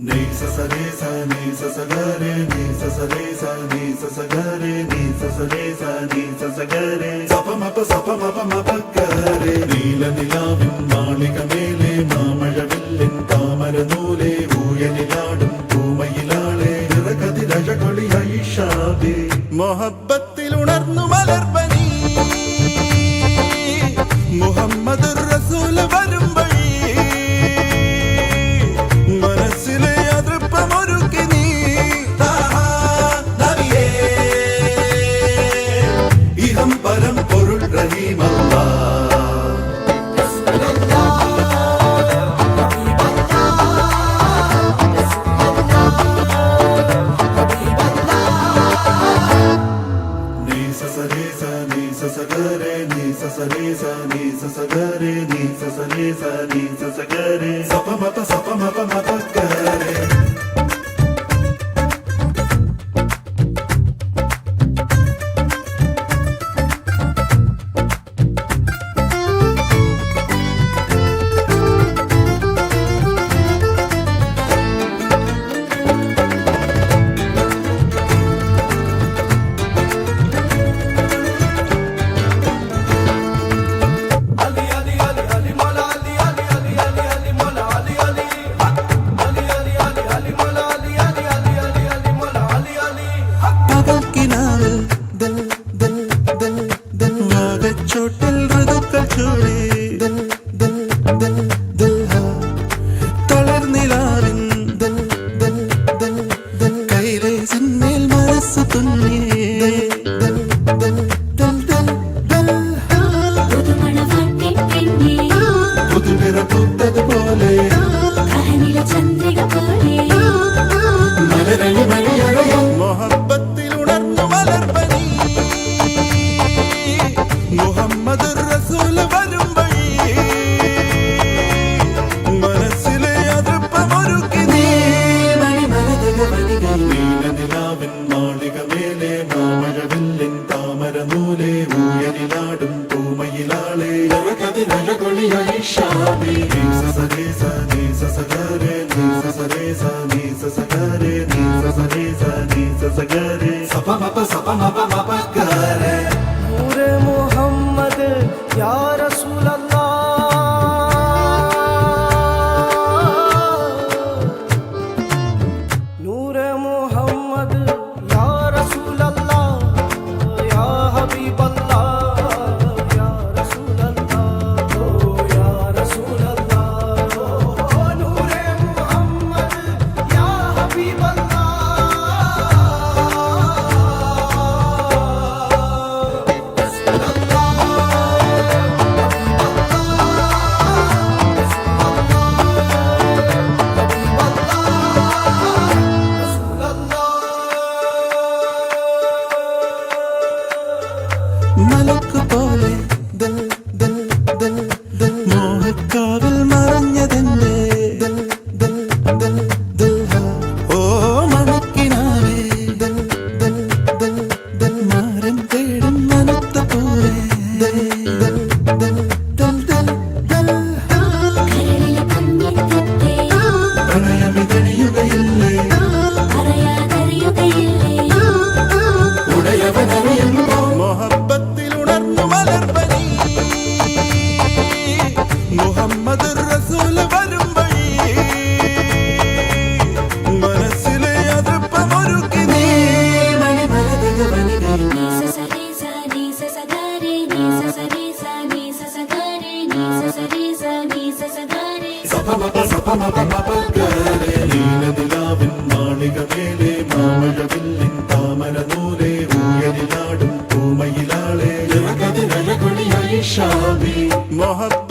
Ni sa sa re sa ni sa sa ga re ni sa sa re sa ni sa sa ga re ni sa sa re sa ni sa sa ga re sa pa ma pa ga re നീല നിലാവിൻ മാളികമേലെ മാമഴവില്ലിൻ താമരനൂലെ ഊയലിലാടും പൂമയിലാളെ നിറകതിരഴകൊളിയായി ഷാബി മൊഹബ്ബത്തിൽ ഉണർന്നു മലർപനി മുഹമ്മദ് റസൂൽ വരും വഴി മനസ്സിലെ അതൃപ്പമൊരുക്കി നീ ഇഹം പരം പൊരുൾ റഹീമല്ലാ ചോട്ടിൽ ഋതുക്കൾ ചൂടി തളർന്നിലാറിൻ കൈയിലെ സിന്മേൽ മനസ്സ് തുന്നി പുതുപിറ പൂത്തതുപോലെ മലരളി മലയഴയും മൊഹബ്ബത്തിൽ ഉണർന്നു മലർപനി മുഹമ്മദ് റസൂൽ വരും വഴി മനസ്സിലെ അതൃപ്പമൊരുക്കി നീ നീലനിലാവിൻ മാളികമേലെ മാമഴവില്ലിൻ താമരനൂലെ ഊയലിലാടും പൂമയിലാളെ നിറകതിരഴകൊളിയായി ഷാബി നീ സ സ re sa ni sa sa ga re ni sa sa re sa ni sa sa ga re ni sa sa re sa ni sa sa ga re sa pa ma pa ga re नूरे मोहम्मद या रसूल अल्लाह नूरे मोहम्मद या रसूल अल्लाह या हबीब अल्लाह या रसूल अल्लाह या रसूल अल्लाह नूरे मोहम्मद या हबीब अल्लाह മലക്ക് പോലെ മോഹക്കാവിൽ മറഞ്ഞതെന്റെ ഓ മണക്കിനാവേ മാരം തേടും മനത്ത പോലെ പ്രണയമിതണിയുകയില്ലേ ഉടയവനറിയുമ്പോ മൊഹബ്ബത്തിൽ ഉണർന്നു മലർപനി മുഹമ്മദ് റസൂൽ വരും വഴി മനസ്സിലെ അതൃപ്പമൊരുക്കി നീ നീലനിലാവിൻ മാളികമേലെ മാമഴവില്ലിൻ താമരനൂലെ ഊയലിലാടും പൂമയിലാളെ നിറകതിരഴകൊളിയായി ഷാബി മൊഹബ്ബത്തിൽ